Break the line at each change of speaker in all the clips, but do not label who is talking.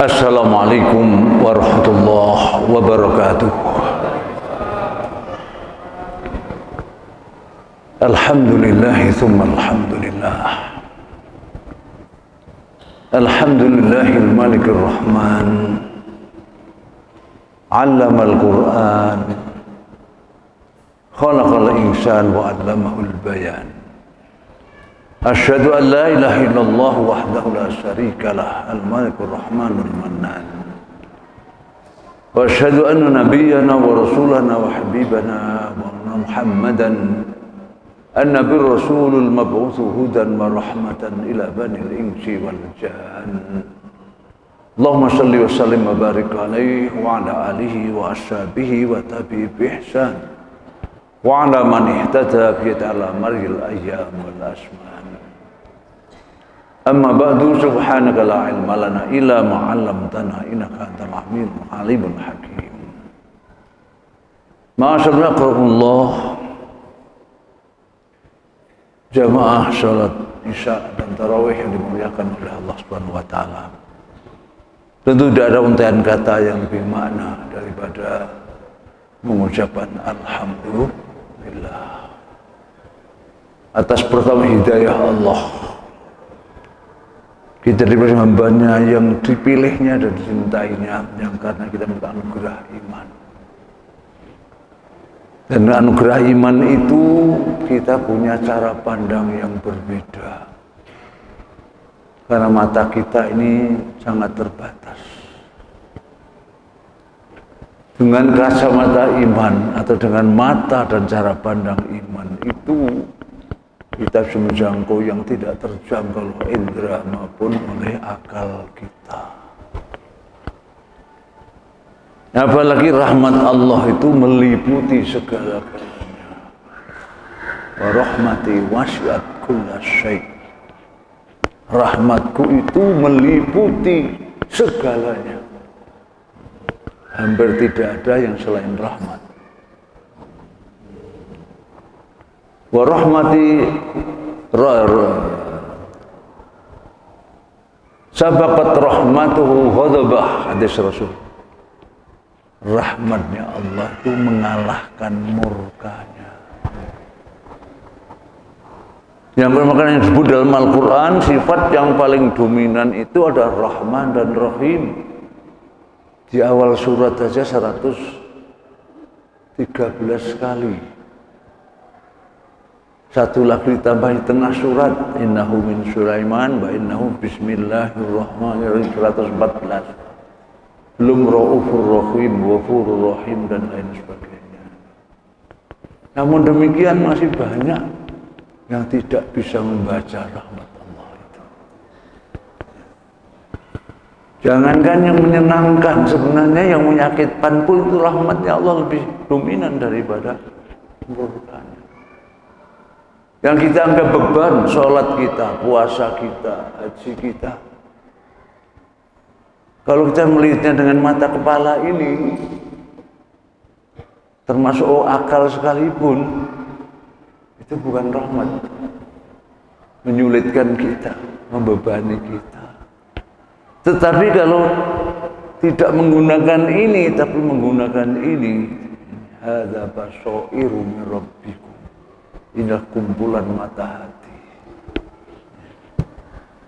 Assalamualaikum warahmatullahi wabarakatuh. Alhamdulillah thumma alhamdulillah. Alhamdulillahil malikir rahman. 'Allamal Qur'an. Khalaqal insan wa 'allamahul bayan. Asyhadu an la ilaha illallah wahdahu la syarikalah al-malikur rahmanul mannan. Wa asyhadu anna nabiyyana wa rasulana wa habibana wa Muhammadan an-nabiyur rasulul mab'utsu hudan wa rahmatan ila banil insi wal jan. Allahumma shalli wa sallim wa barik alaihi wa ala alihi wa ashabihi wa tabi'i bi ihsan wa ala man ihtada bi ta'ala maril ayyam wal asman. Amma ba'du, subhanaka la ilma lana illa ma 'allamtana innaka antal alimul hakim. Ma'asyiral jamaah salat Isya dan tarawih yang dimuliakan oleh Allah Subhanahu wa taala. Tentu tidak ada untaian kata yang lebih makna daripada mengucapkan alhamdulillah atas pertama hidayah Allah. Kita diberi hambanya yang dipilihnya dan dicintainya, yang karena kita minta anugerah iman. Dan anugerah iman itu kita punya cara pandang yang berbeda. Karena mata kita ini sangat terbatas. Dengan kacamata iman atau dengan mata dan cara pandang iman itu kita bisa menjangkau yang tidak terjangkau oleh indera maupun oleh akal kita. Apalagi rahmat Allah itu meliputi segala-galanya. Wa rahmati wasi'at kulla syai'. Rahmatku itu meliputi segalanya. Hampir tidak ada yang selain rahmat. Wa rahmati sabaqat rahmatuhu ghadabah, hadis Rasul. Rahmatnya Allah itu mengalahkan murkanya. Yang bermakna yang disebut dalam Al-Quran, sifat yang paling dominan itu adalah Rahman dan Rahim. Di awal surat saja 113 kali. Satu lagi ditambah di tengah surat, innahu min Sulaiman wa innahu bismillahirrahmanirrahim 114. Belum Raufur Rahim, Ghafurur Rahim dan lain sebagainya. Namun demikian masih banyak yang tidak bisa membaca rahmat Allah itu. Jangankan yang menyenangkan, sebenarnya yang menyakitkan pun itu rahmatnya Allah lebih dominan daripada murkanya. Yang kita anggap beban, sholat kita, puasa kita, haji kita. Kalau kita melihatnya dengan mata kepala ini, termasuk akal sekalipun, itu bukan rahmat. Menyulitkan kita, membebani kita. Tetapi kalau tidak menggunakan ini, tapi menggunakan ini, hadza basairu min rabbikum. Inilah kumpulan mata hati.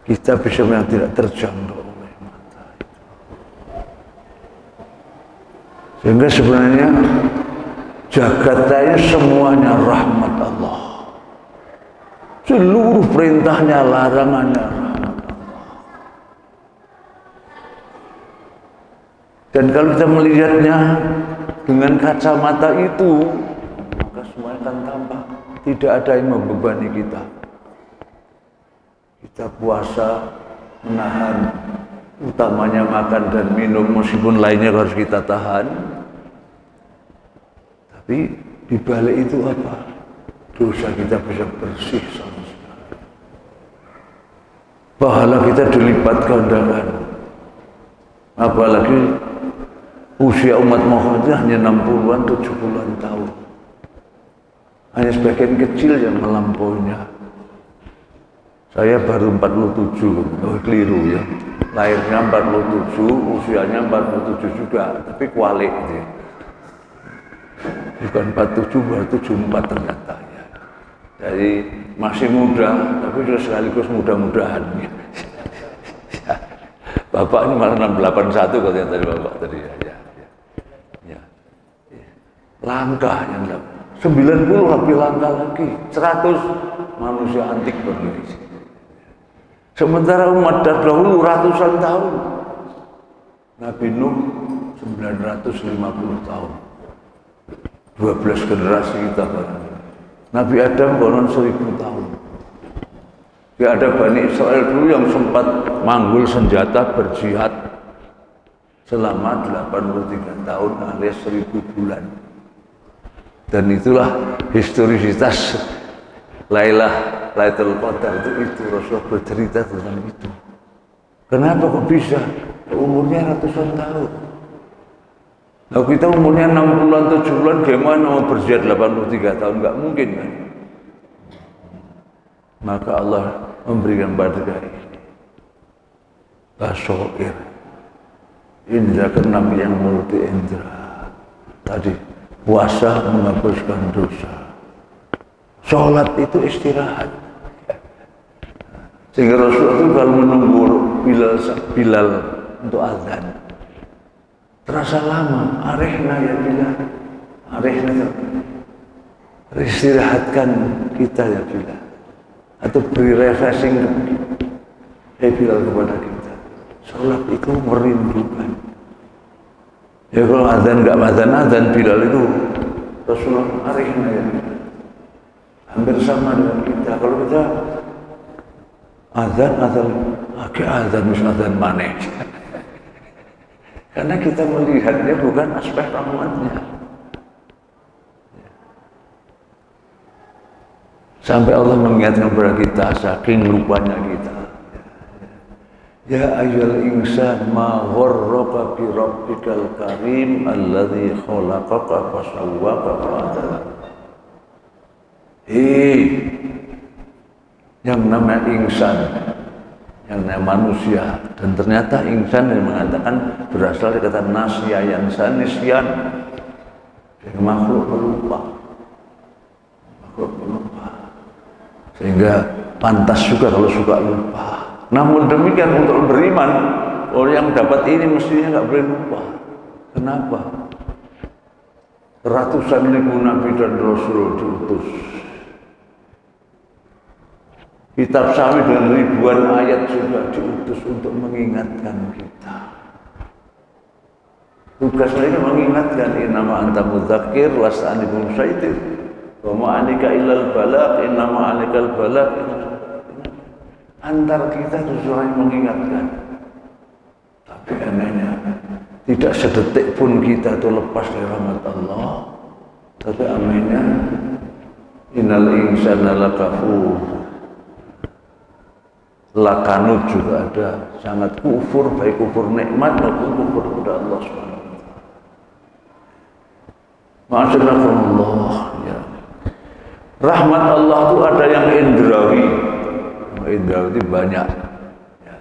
Kita bisa yang tidak terjangkau oleh mata itu. Sehingga sebenarnya jagat ini semuanya rahmat Allah. Seluruh perintahnya, larangannya rahmat Allah. Dan kalau kita melihatnya dengan kacamata itu, maka semuanya akan tampak. Tidak ada yang membebani kita. Kita puasa, menahan, utamanya makan dan minum, meskipun lainnya harus kita tahan. Tapi di balik itu apa? Dosa kita bisa bersih sama sekali. Pahala kita dilipat gandakan. Apalagi usia umat Muhammad hanya 60-an, 70-an tahun. Hanya sebagian kecil yang melampauinya. Saya baru 47, keliru ya. lahirnya 47, usianya 47 juga, tapi kualik gitu ya. Bukan 47, 74 ternyata ya. Jadi masih muda, tapi juga sekaligus mudah-mudahan ya. Bapak ini malah 681 katanya tadi Bapak tadi ya. Ya. Langkah yang 90 lebih langkah lagi, 100 manusia antik berdiri. Sementara umat terdahulu ratusan tahun. Nabi Nuh 950 tahun. 12 generasi kita barang. Nabi Adam konon 1000 tahun. Ya ada Bani Israel dulu yang sempat manggul senjata berjihad selama 83 tahun alias 1000 bulan. Dan itulah historisitas Lailatul Qadar itu Rasulullah bercerita tentang itu. Kenapa kok bisa? Umurnya ratusan tahun. Nah kita umurnya 6 bulan, 7 bulan, gimana mau berjihad 83 tahun? Nggak mungkin kan? Maka Allah memberikan badai basoir indra keenam yang multi indra. Tadi puasa menghapuskan dosa, sholat itu istirahat. Sehingga Rasulullah itu kalau menunggu Bilal untuk azan terasa lama. Arehna ya Bilal, arehna, istirahatkan kita ya Bilal, atau beri refreshing Bilal kepada kita. Sholat itu merindukan. Ya kalau azan nggak azan Bilal itu Rasulullah arehna ya Bilal, hampir sama dengan kita. Kalau kita azan azan maneh. Karena kita melihatnya bukan aspek rahmatnya. Sampai Allah mengingatkan kepada kita saking lupanya kita. Ya ayyuhal insan ma gharraka bi rabbikal karim alladzi khalaqaka fasawwaka fa'adalak. Yang namanya insan, yang namanya manusia, dan ternyata insan yang mengatakan berasal dari kata nasya yang nisyan, dari makhluk pelupa, sehingga pantas juga kalau suka lupa. Namun demikian untuk beriman, orang yang dapat ini mestinya nggak boleh lupa. Kenapa? Ratusan ribu nabi dan rasul diutus. Kitab Sami dengan ribuan ayat juga diutus untuk mengingatkan kita. Tugas lainnya mengingatkan, innama anta mudzakir lasta anil musaitir wa ma anika illal balagh, innama alikal balagh. Antar kita itu yang mengingatkan. Tapi anehnya tidak sedetik pun kita itu lepas dari rahmat Allah. Tapi anehnya innal insana lakafur. Lakanut juga ada, sangat kufur, baik kufur nikmat maupun kufur kepada Allah SWT. Ma'asyarakallah ya. Rahmat Allah itu ada yang indrawi. Indrawi itu banyak ya.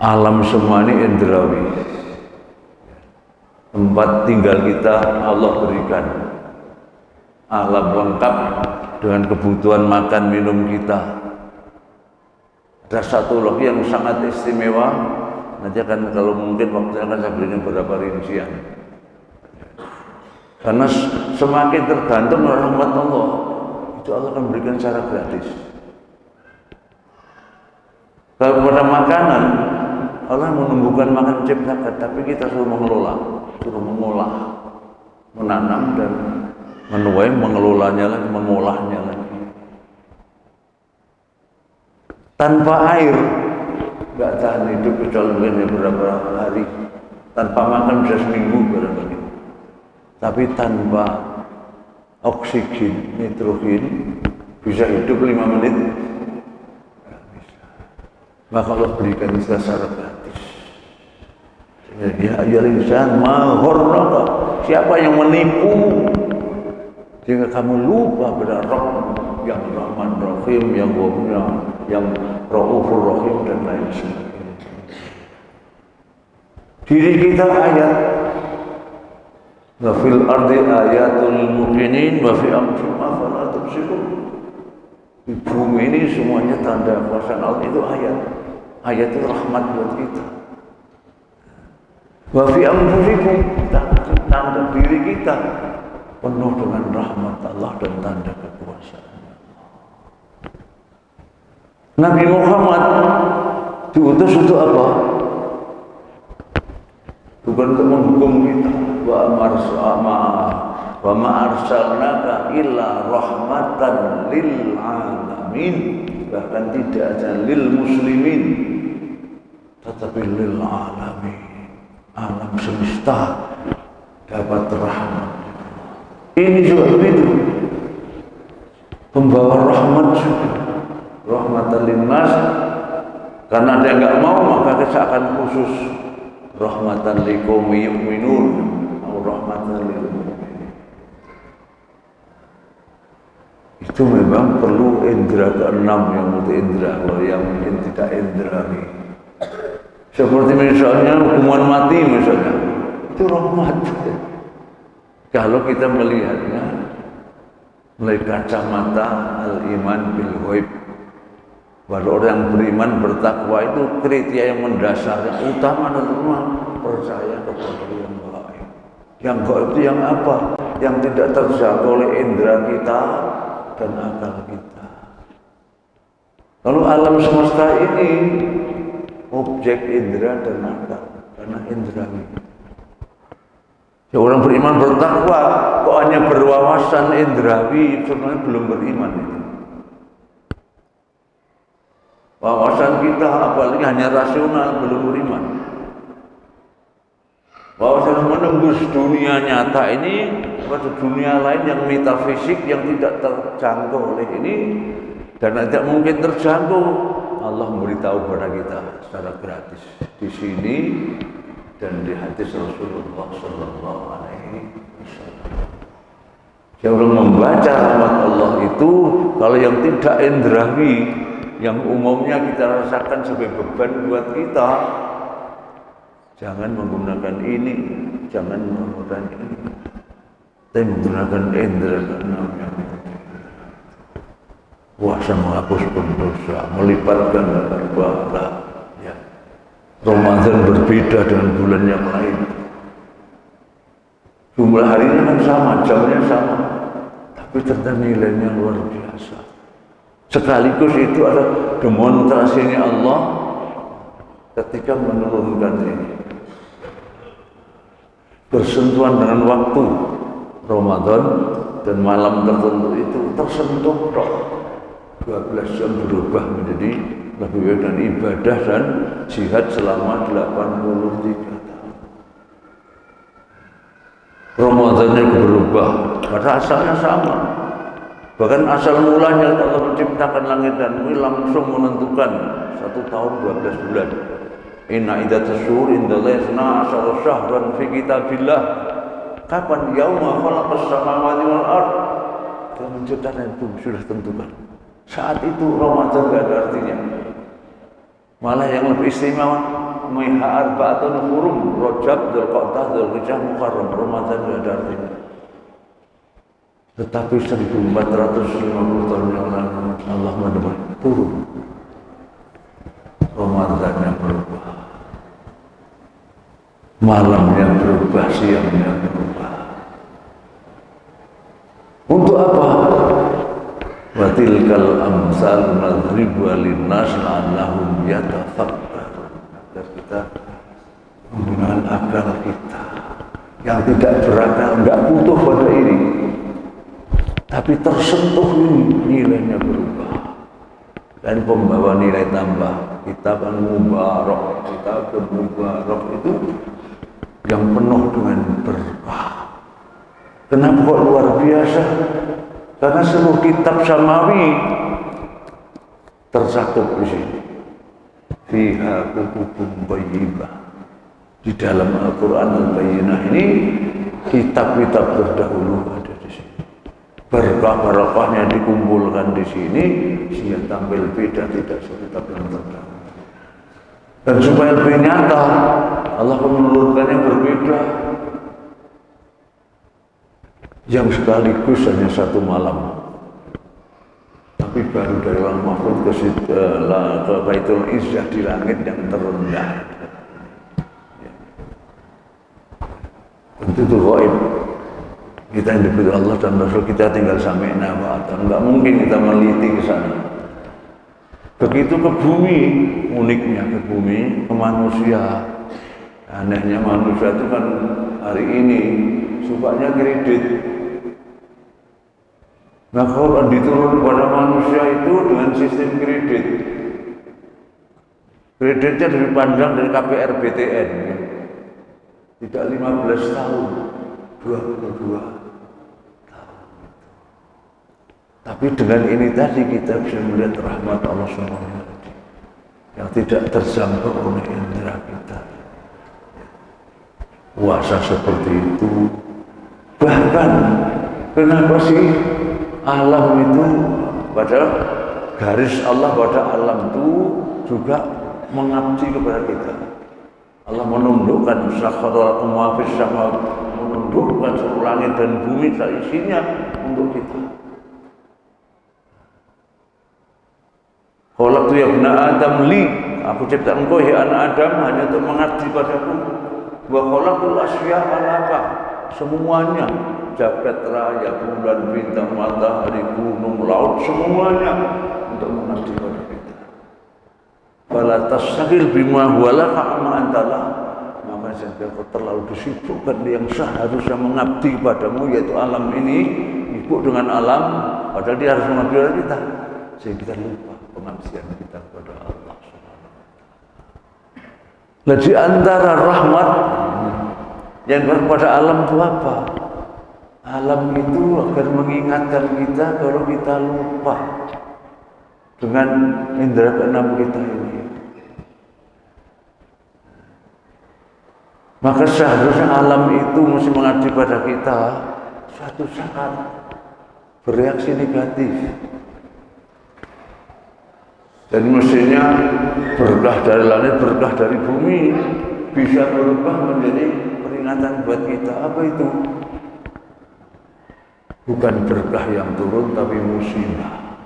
Alam semua ini indrawi. Tempat tinggal kita Allah berikan. Alam lengkap dengan kebutuhan makan minum kita. Ada satu lagi yang sangat istimewa, nanti akan kalau mungkin waktunya akan saya berikan beberapa rincian. Karena semakin tergantung rahmat Allah, itu Allah akan berikan secara gratis. Kalau pada makanan, Allah menumbuhkan makan menciptakan, tapi kita suruh mengelola, suruh mengolah, menanam dan menuai, mengelolanya lagi, mengolahnya lagi. Tanpa air nggak tahan hidup kecuali beberapa hari. Tanpa makan bisa seminggu barangkali. Tapi tanpa oksigen, nitrogen bisa hidup 5 menit. Nggak bisa. Maka Allah berikan secara gratis. Ya ayyuhal insan ma gharraka. Siapa yang menipu sehingga kamu lupa pada Rabb yang Rahman Rahim, yang Raufur Rahim dan lain sebagainya. Diri kita ayat. Wa fil ardi ayatul mukminin wa fi anfusihim afala tubsirun. Di bumi ini semuanya tanda kuasa Allah, itu ayat. Ayat itu rahmat buat kita. Wa fi anfusikum, tanda diri kita penuh dengan rahmat Allah dan tanda kekuasaan Allah. Nabi Muhammad diutus untuk apa? Bukan untuk menghukum kita. Wa ma arsalnaka illa rahmatan lil alamin. Bahkan tidak ada lil muslimin, tetapi lil alamin. Alam semesta dapat rahmat. Ini juga begitu. Pembawa rahmat juga. Rahmatan linnas. Karena dia enggak mau, maka kita akan khusus rahmatan liqaumi yu'minun atau rahmatan lil mu'minin. Itu memang perlu indera keenam yang multi indera, yang tidak indrawi. Seperti misalnya hukuman mati misalnya, itu rahmat. Kalau kita melihatnya melalui kacamata al-iman bil ghaib. Kalau orang yang beriman bertakwa itu kriteria yang mendasar, yang utama adalah percaya kepada yang gaib. Yang gaib itu yang apa? Yang tidak terjangkau oleh indera kita dan akal kita. Lalu alam semesta ini objek indera dan akal, karena indrawi. Ya, orang beriman bertakwa kok hanya berwawasan indrawi, sebenarnya belum beriman itu. Wawasan kita apalagi hanya rasional, belum beriman. Wawasan menembus dunia nyata ini pada dunia lain yang metafisik yang tidak terjangkau oleh ini dan tidak mungkin terjangkau. Allah memberitahu kepada kita secara gratis di sini dan di hadis Rasulullah Sallallahu Alaihi Wasallam. Yang membaca rahmat Allah itu kalau yang tidak indrawi, yang umumnya kita rasakan sebagai beban buat kita, jangan menggunakan ini, jangan menggunakan ini, tapi menggunakan indera keenam yang puasa menghapus dosa, melipatkan pahala. Ya. Ramadan berbeda dengan bulan yang lain. Jumlah harinya kan sama, jamnya sama, tapi ternyata nilainya luar biasa. Sekaligus itu adalah demonstrasinya Allah ketika menurunkan ini. Bersentuhan dengan waktu Ramadan dan malam tertentu itu tersentuh 12 jam berubah menjadi lebih baik dan ibadah dan jihad selama 83 tahun. Ramadannya berubah, pada asalnya sama. Bahkan asal mulanya Allah menciptakan langit dan bumi langsung menentukan 1 tahun 12 bulan. Inna iddatas syuhur indallahi 12 syahran fi kitabillah. Kapan yauma khalaqas samawati wal ard? Dia menciptakan itu sudah tentukan. Saat itu Ramadan tidak ada artinya. Malah yang lebih istimewa Maiha arba'atun hurum, Rajab, Dzulqa'dah, Dzulhijjah, Muharram. Ramadan tidak ada artinya. Tetapi 1450 tahun yang lalu Allah menemukan turun Ramadan yang berubah, malamnya berubah, siangnya berubah. Untuk apa? Wa tilkal amsal nadribuha linnas la'allahum yatafakkarun. Agar kita menggunakan akal kita yang tidak berakal, enggak butuh pada ini, tapi tersentuh ini nilainya berubah dan pembawa nilai tambah. Kitab Al-Mubarak, kitab Al-Mubarak itu yang penuh dengan berkah. Kenapa kok luar biasa? Karena seluruh kitab samawi tercakup di sini. Fiha kutubun thayyibah. Di dalam Al-Quran Al-Bayyinah ini kitab-kitab terdahulu ada di sini. Berkah-berkahnya dikumpulkan di sini, sehingga tampil beda tidak sekitab yang terdahulu. Dan supaya lebih nyata, Allah menurunkan yang sekaligus hanya satu malam. Tapi baru dari Lauhul Mahfuz ke Baitul Izzah di langit yang terendah. Tentu itu gaib. Kita yang diberi Allah dan Rasul, kita tinggal sami'na wa ata'na. Enggak mungkin kita meliti ke sana. Begitu ke bumi, uniknya ke bumi, ke manusia. Anehnya manusia itu kan hari ini sukanya kredit. Nah kalau diturun pada manusia itu dengan sistem kredit. Kreditnya dipandang dari KPR BTN. Tidak 15 tahun, 22 tahun. Tapi dengan ini tadi kita bisa melihat rahmat Allah SWT yang tidak terjangkau oleh indera kita. Puasa seperti itu. Bahkan kenapa sih alam itu, padahal garis Allah pada alam itu juga mengabdi kepada kita. Allah menundukkan sakharal ma fis sama, menundukkan seluruh langit dan bumi isinya untuk kita. Khalaqtu ya ibna Adam li, aku cipta engkau ya anak Adam hanya untuk mengabdi padaku. Wa khalaqtul asya'a laka, semuanya jagat raya, bulan, bintang, matahari, gunung, laut, semuanya untuk mengabdi pada kita. Fala tasghil bima huwa laka ma antalah, maka jangan kau terlalu disibukkan yang seharusnya mengabdi padamu, yaitu alam ini, sibuk dengan alam, padahal dia harus mengabdi pada kita, sehingga kita lupa pengabdian kita kepada Allah. Nah, di antara rahmat yang kepada alam itu apa? Alam itu agar mengingatkan kita kalau kita lupa dengan indera keenam kita ini. Maka seharusnya alam itu mesti mengabdi pada kita suatu saat bereaksi negatif. Dan mestinya berkah dari langit, berkah dari bumi bisa berubah menjadi peringatan buat kita. Apa itu? Bukan berkah yang turun, tapi musibah.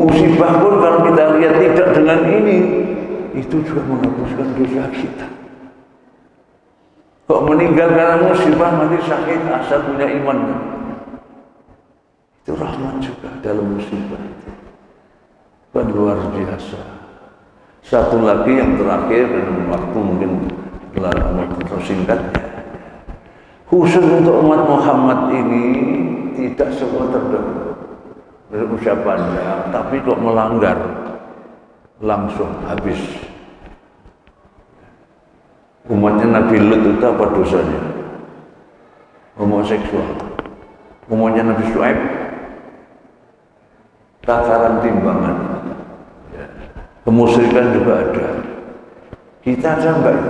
Musibah pun kalau kita lihat tidak dengan ini, itu juga menghapuskan dosa kita. Kok meninggal karena musibah, mati sakit, asal punya iman. Itu rahmat juga dalam musibah itu. Kan luar biasa. Satu lagi yang terakhir, dan waktu mungkin tersingkatnya. Khusus untuk umat Muhammad ini tidak semua terdahulu berucapannya, tapi kok melanggar langsung habis. Umatnya Nabi Lut itu apa dosanya? Homoseksual. Umatnya Nabi Syuaib takaran timbangan. Kemusyrikan juga ada. Kita ada enggak?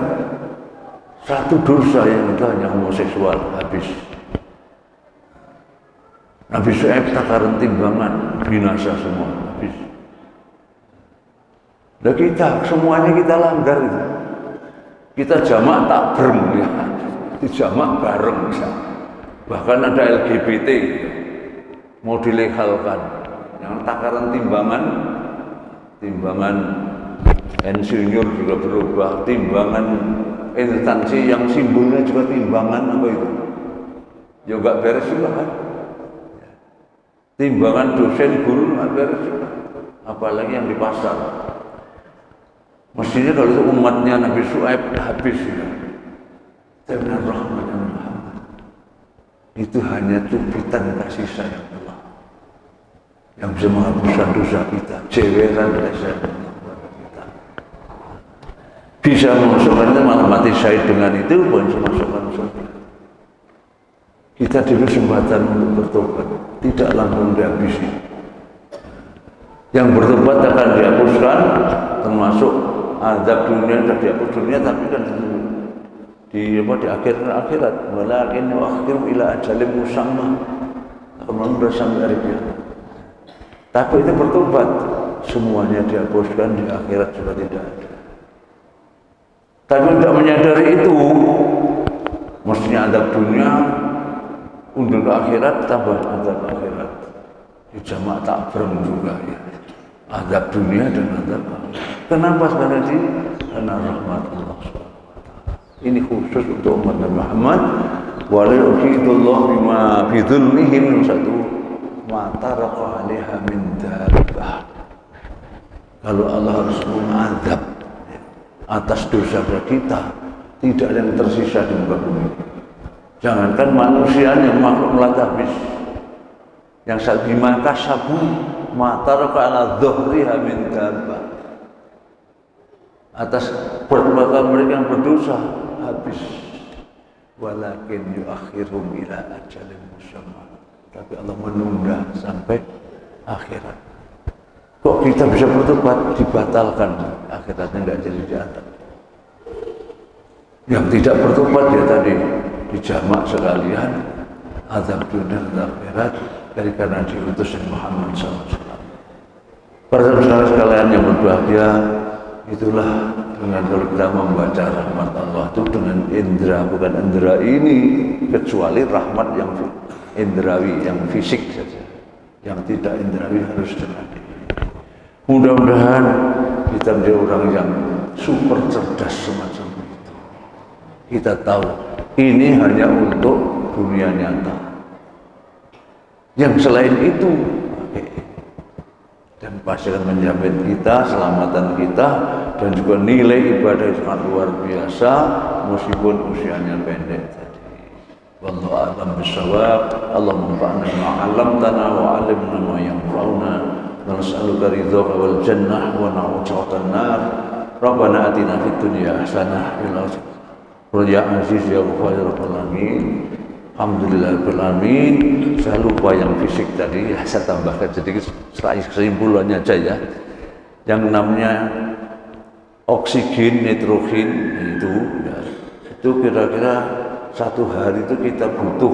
Satu dosa yang itu hanya homoseksual, habis. Nabi Syuaib takaran timbangan, binasa semua, habis. Nah kita, semuanya kita langgar itu. Kita jamak tak bareng, ya. Jamak bareng. Bahkan ada LGBT mau dilegalkan. Yang takaran timbangan insinyur juga berubah, timbangan instansi yang simbolnya juga timbangan apa itu? Ya enggak beres juga kan? Timbangan dosen guru enggak beres juga. Apalagi yang di pasar. Mestinya kalau itu umatnya Nabi Syuaib habis ya. Karena rahmat Muhammad itu hanya cubitan kasih sayang Allah yang bisa menghapuskan dosa kita, jeweran dosa kita. Bisa memasukkan malah mati syahid dengan itu pun bisa masukkan surga. Kita diberi kesempatan untuk bertobat, tidak langsung dihabisi. Yang bertobat akan dihapuskan, termasuk azab dunia sudah dihapus dunia, tapi kan di akhirat walakin akhir ila ajalin musamma, akan sampai hari kiamat. Tapi itu bertobat, semuanya dihapuskan, di akhirat sudah tidak ada. Tapi tidak menyadari itu, Mestinya adab dunia untuk akhirat tambah adab akhirat. Dijamak takbir juga ya. Adab dunia dan adab akhirat. Kenapa sekali lagi? Karena rahmat Allah. Ini khusus untuk umat Nabi Muhammad. Wa la yuhidullah bima fi dzulmihim satu ma taraqa 'alaiha min dabbah. Kalau Allah harus mengadab atas dosa kita, tidak ada yang tersisa di muka bumi. Jangankan manusia yang makhluk melata habis, yang saat bima kasabu ma taraqa 'ala dhuhriha min dabbah. Atas perbuatan mereka yang berdosa habis. Walakin yuakhirum ila ajalin musamma. Tapi Allah menunda sampai akhirat. Kok kita bisa bertobat? Dibatalkan akhiratnya, tidak jadi diantar. Yang tidak bertobat ya tadi dijamak sekalian azab dunia dan akhirat dari karena diutus Muhammad SAW. Para saudara sekalian yang berbahagia, itulah dengan kalau kita membaca rahmat Allah itu dengan indera, bukan indera ini kecuali rahmat yang indrawi, yang fisik saja, yang tidak indrawi harus dengan ini. Mudah-mudahan kita menjadi orang yang super cerdas semacam itu. Kita tahu ini hanya untuk dunia nyata. Yang selain itu dan pasti akan menjamin kita, selamatan kita, dan juga nilai ibadah yang sangat luar biasa meskipun usianya pendek tadi. Wallahu a'lam bishawab. Allahumma anfa'na bima 'allamtana wa 'allimna ma yanfa'una wa nas'aluka ridhaka wal jannah wa na'udzubika minan nar. Rabbana atina fid dunya hasanah wa fil akhirati hasanah aziz ya ghafur ya rabbal alamin. Alhamdulillahirrahmanirrahim. Saya lupa yang fisik tadi, ya saya tambahkan sedikit kesimpulannya aja ya. Yang namanya oksigen, nitrogen itu ya, itu kira-kira satu hari itu kita butuh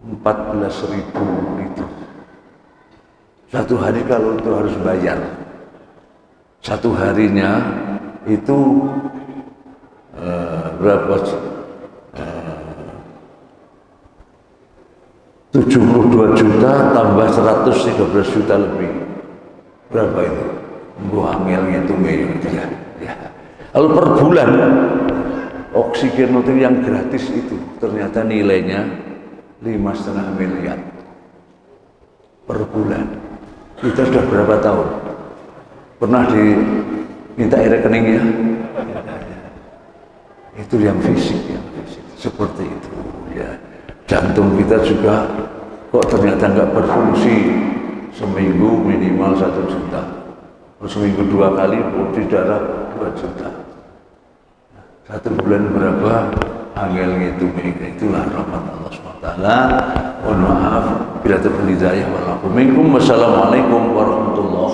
14.000 liter. Satu hari kalau itu harus bayar. Satu harinya itu berapa? 72 juta tambah 113 juta lebih. Berapa itu? Gua angel ngitungnya gitu ya. Lalu per bulan oksigen itu yang gratis itu ternyata nilainya 5,5 miliar per bulan. Kita sudah berapa tahun? Pernah diminta rekeningnya? Itu yang fisik, seperti itu ya. Jantung kita juga kok ternyata nggak berfungsi, seminggu minimal 1 juta, seminggu 2 kali putih darah 2 juta, 1 bulan berapa? Angel ngitung. Itulah rahmat Allah SWT. Mohon maaf bila terpilih hidayah. Wassalamualaikum warahmatullahi